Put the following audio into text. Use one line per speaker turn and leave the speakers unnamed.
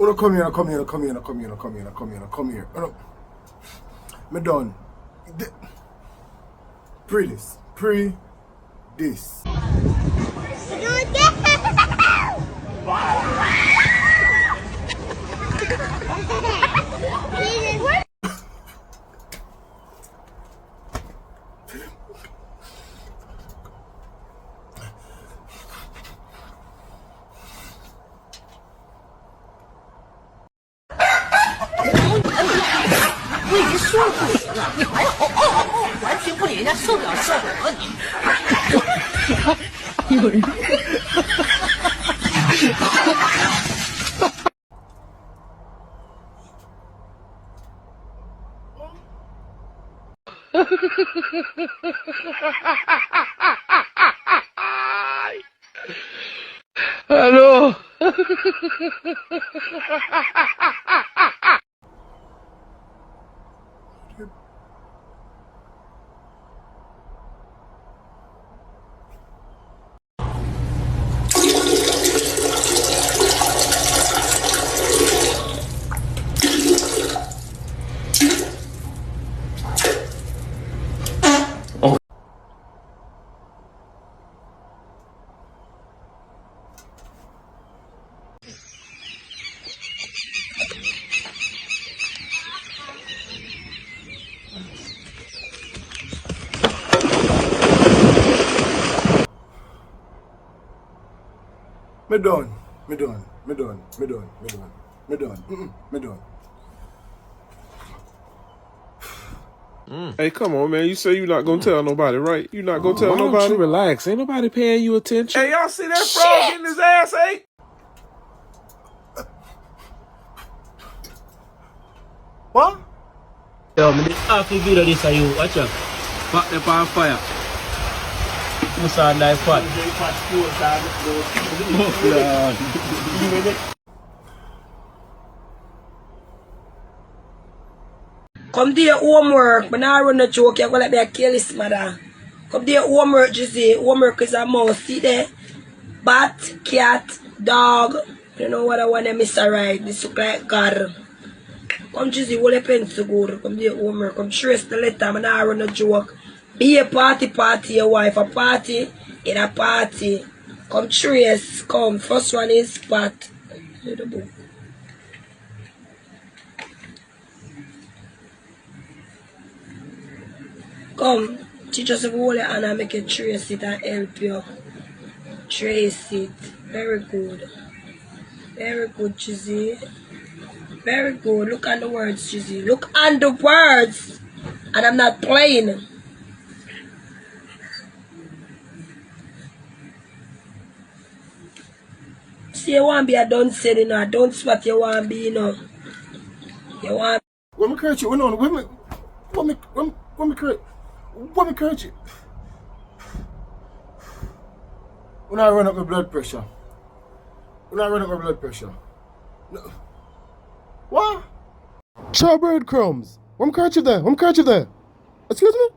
Wanna come here, come here, come here, come here, come here, come here, come here. Me done. Pre this. Pre this.
完全不理人家受不了社会和你。有人。
Hello.
Me done. Me done. Me done. Me done. Me done. Me done. Me done.
Hey, come on, man. You say you not gonna tell nobody, right? You not gonna tell
Why don't
nobody?
you relax? Ain't nobody paying you attention.
Hey, y'all see that frog getting his ass ate?
What?
Yo, me this half the video this are you. Watch out. Back the on fire. Who's on that pot?
Come do your homework. But now I run a joke. You're going to be a careless mother. Come do your homework, Jizzy. Homework is a mouse. See there? Bat, cat, dog. You know what I want to miss a ride. This look like car. Come, Jizzy. Hold your pencil good. Come do your homework. Come trace the letter. But now I run a joke. Be a party, your wife. A party in a party. Come trace. Come. First one is Pat. Read the book. Come, teach us to hold your hand and make you trace it and help you. Trace it. Very good. Very good, Chizzy. Very good. Look on the words, Chizzy. Look on the words. And I'm not playing. See, you want to be a don't say, you know. A don't spot you want to be, you know. You want.
When me correct you, when me correct you. When I run up my blood pressure. When I run up my blood pressure. No. What? Show breadcrumbs. When me correct you there. When me correct you there. Excuse me?